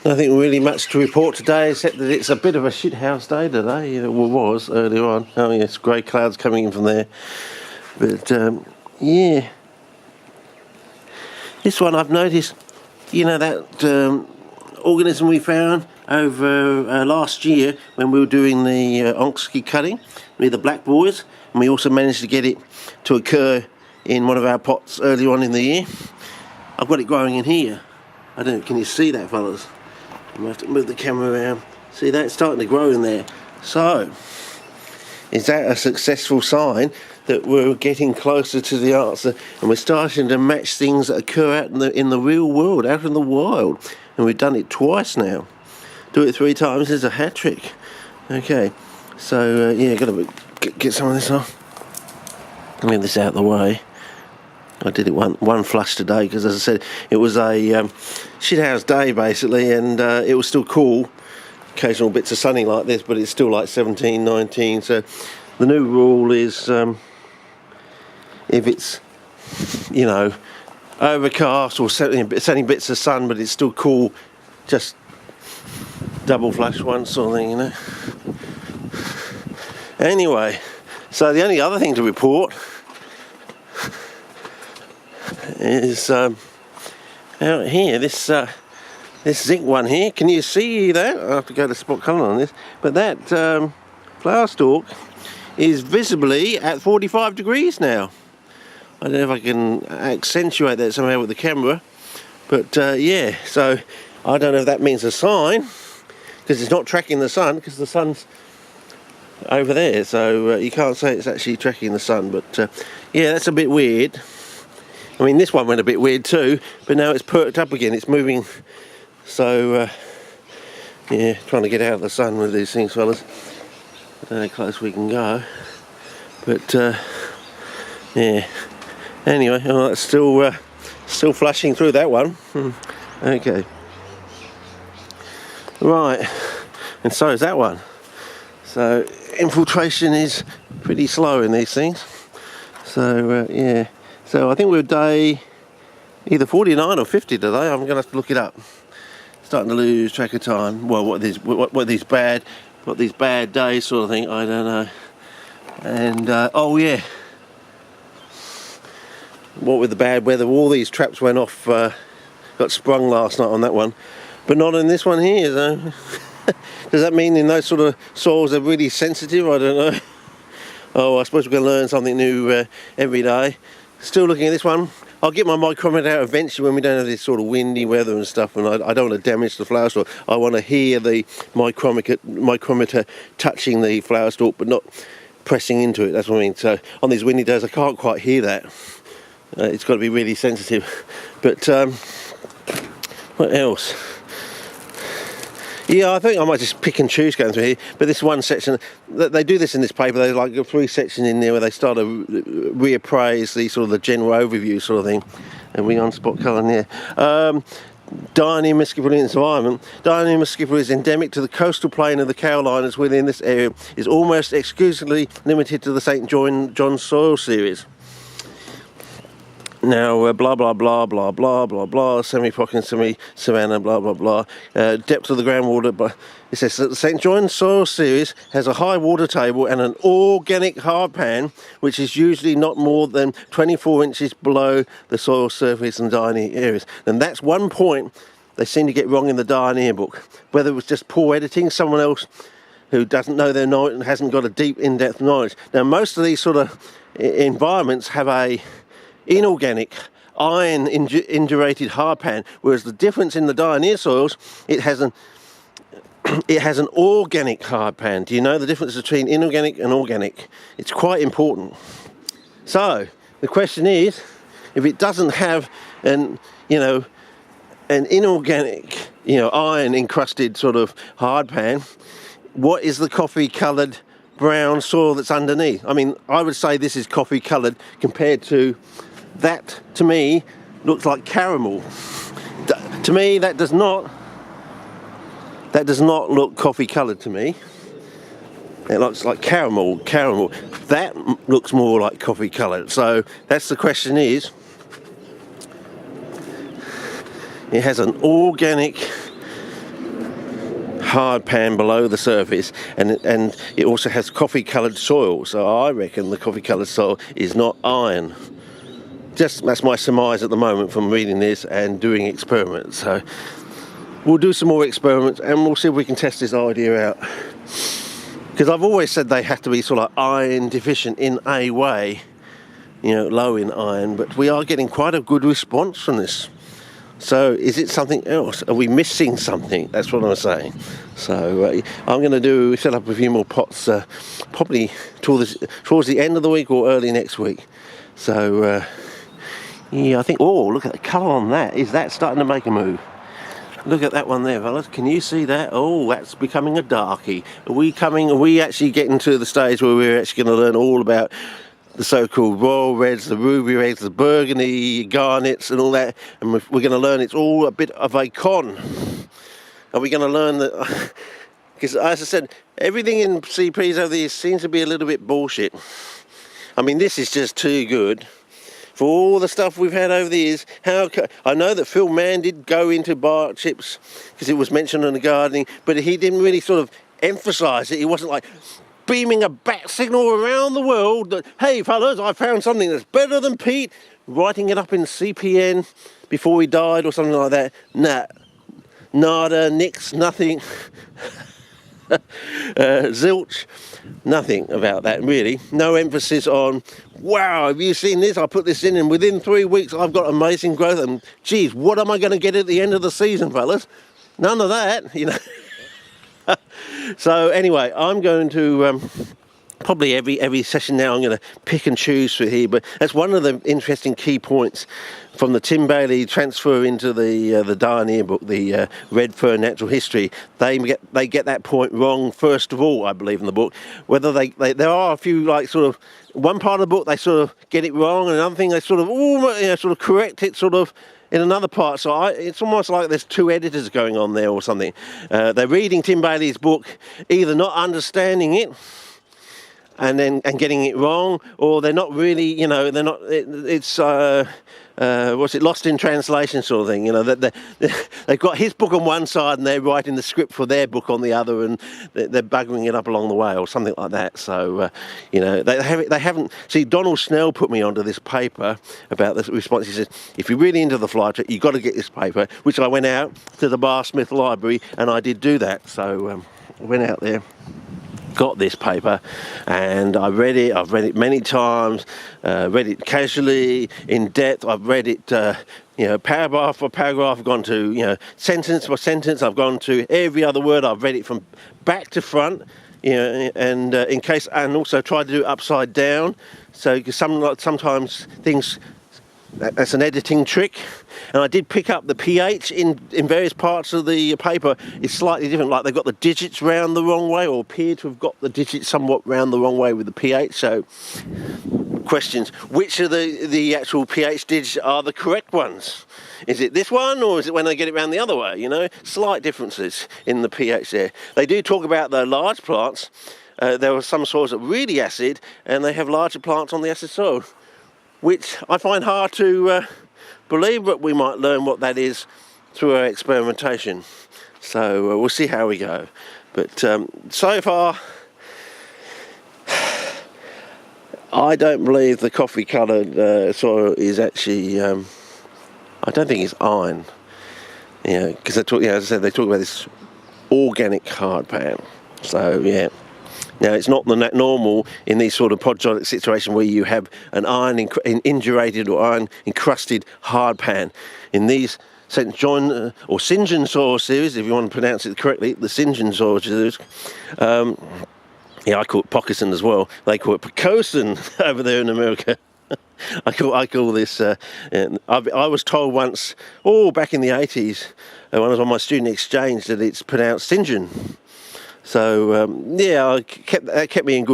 Nothing really much to report today, except that it's a bit of a shithouse day today. It was earlier on. Oh yes, grey clouds coming in from there. But yeah, this one I've noticed. You know that organism we found over last year when we were doing the Onksky cutting with the black boys, and we also managed to get it to occur in one of our pots earlier on in the year. I've got it growing in here. I don't know, can you see that, fellas? I'm going to have to move the camera around. See that? It's starting to grow in there. So, is that a successful sign that we're getting closer to the answer and we're starting to match things that occur out in the real world, out in the wild? And we've done it twice now. Do it 3 times is a hat trick. Okay, so yeah, got to get some of this off. Move this out of the way. I did it one flush today because, as I said, it was a shithouse day basically, and it was still cool. Occasional bits of sunny like this, but it's still like 17, 19. So the new rule is if it's, you know, overcast or setting bits of sun, but it's still cool, just double flush one sort of thing, you know. Anyway, so the only other thing to report is out here, this zinc one here. Can you see that? I have to go to spot colour on this, but that flower stalk is visibly at 45 degrees now. I don't know if I can accentuate that somehow with the camera, but yeah, so I don't know if that means a sign, because it's not tracking the sun, because the sun's over there, so you can't say it's actually tracking the sun, but yeah, that's a bit weird. I mean, this one went a bit weird too, but now it's perked up again, it's moving, so yeah, trying to get out of the sun with these things, fellas. I don't know how close we can go, but yeah, anyway, oh, that's still flashing through that one. Okay, right, and so is that one. So infiltration is pretty slow in these things, so yeah. So I think we're day either 49 or 50 today. I'm going to have to look it up. Starting to lose track of time. Well, what these bad days sort of thing, I don't know. And oh yeah, what with the bad weather, all these traps went off. Got sprung last night on that one, but not in this one here. So does that mean in those sort of soils they're really sensitive? I don't know. Oh, I suppose we're going to learn something new every day. Still looking at this one. I'll get my micrometer out eventually when we don't have this sort of windy weather and stuff, and I don't want to damage the flower stalk. I want to hear the micrometer touching the flower stalk but not pressing into it. That's what I mean. So on these windy days I can't quite hear that. It's got to be really sensitive. But what else? Yeah, I think I might just pick and choose going through here. But this one section, they do this in this paper. There's like 3 sections in there where they start to reappraise the sort of the general overview sort of thing. And we on spot colour in there. Dianium muscipula environment. Dianium muscipula is endemic to the coastal plain of the Carolinas within this area. Is almost exclusively limited to the SIN-Jurn soil series. Now, blah, blah, blah, blah, blah, blah, blah, semi-pocket, semi-savanna, blah, blah, blah. Depth of the groundwater, but it says that the SIN-Jurn soil series has a high water table and an organic hardpan, which is usually not more than 24 inches below the soil surface and dianear areas. And that's one point they seem to get wrong in the dianear book. Whether it was just poor editing, someone else who doesn't know their knowledge and hasn't got a deep, in-depth knowledge. Now, most of these sort of environments have a inorganic iron indurated hardpan, whereas the difference in the dianear soils, it has an organic hardpan. Do you know the difference between inorganic and organic? It's quite important. So the question is, if it doesn't have an inorganic, iron encrusted sort of hardpan, what is the coffee coloured brown soil that's underneath? I mean, I would say this is coffee coloured compared to that. To me looks like caramel. To me that does not look coffee coloured to me. It looks like caramel. That looks more like coffee coloured. So that's the question is, it has an organic hard pan below the surface, and it also has coffee coloured soil, so I reckon the coffee coloured soil is not iron. That's my surmise at the moment from reading this and doing experiments. So we'll do some more experiments and we'll see if we can test this idea out, because I've always said they have to be sort of iron deficient in a way, you know, low in iron, but we are getting quite a good response from this. So is it something else? Are we missing something? That's what I'm saying. So I'm going to set up a few more pots probably towards the end of the week or early next week. So yeah, I think, oh, look at the colour on that. Is that starting to make a move? Look at that one there, fellas. Can you see that? Oh, that's becoming a darkie. Are we actually getting to the stage where we're actually going to learn all about the so-called royal reds, the ruby reds, the burgundy garnets and all that, and we're going to learn it's all a bit of a con? Are we going to learn that? Because as I said, everything in CPs over the years seems to be a little bit bullshit. I mean, this is just too good. For all the stuff we've had over the years, I know that Phil Mann did go into bark chips because it was mentioned in the gardening, but he didn't really sort of emphasise it. He wasn't like beaming a bat signal around the world that, hey fellas, I found something that's better than peat, writing it up in CPN before he died or something like that. Nah, nada, nix, nothing. Zilch, nothing about that really. No emphasis on, wow, have you seen this? I put this in and within 3 weeks I've got amazing growth, and geez, what am I going to get at the end of the season, fellas? None of that, you know. So anyway, I'm going to probably every session now I'm going to pick and choose for here, but that's one of the interesting key points from the Tim Bailey transfer into the Dioneer book, the Red Fern Natural History. They get that point wrong first of all, I believe, in the book. Whether there are a few, like, sort of one part of the book they sort of get it wrong, and another thing they sort of sort of correct it sort of in another part. So it's almost like there's two editors going on there or something. They're reading Tim Bailey's book, either not understanding it and getting it wrong, or they're not really, you know, they're not. It's lost in translation sort of thing. You know, that they've got his book on one side and they're writing the script for their book on the other, and they're buggering it up along the way or something like that. So you know, they haven't. See, Donald Snell put me onto this paper about this response. He says, if you're really into the flytrap, you've got to get this paper. Which I went out to the Bar Smith Library and I did do that. So I went out there, got this paper, and I read it. I've read it many times, read it casually, in depth. I've read it, you know, paragraph for paragraph. I've gone to, you know, sentence for sentence. I've gone to every other word. I've read it from back to front, you know, and and also tried to do it upside down. So sometimes things, that's an editing trick. And I did pick up the pH in various parts of the paper is slightly different, like they've got the digits round the wrong way, or appear to have got the digits somewhat round the wrong way with the pH. So questions, which of the actual pH digits are the correct ones? Is it this one, or is it when they get it round the other way? You know, slight differences in the pH there. They do talk about the large plants. There are some soils that are really acid, and they have larger plants on the acid soil, which I find hard to believe, but we might learn what that is through our experimentation. So we'll see how we go. But so far, I don't believe the coffee coloured soil is actually, I don't think it's iron. You know, because as I said, they talk about this organic hard pan. So yeah. Now, it's not the normal in these sort of podzolic situations where you have an iron indurated or iron encrusted hard pan. In these SIN-Jurn or SIN-Jurn soil series, if you want to pronounce it correctly, the SIN-Jurn soil series. Yeah, I call it Pockeson as well. They call it Pur-Coas over there in America. I call this. I was told once, back in the 80s, when I was on my student exchange, that it's pronounced SIN-Jurn. So yeah, that kept me in good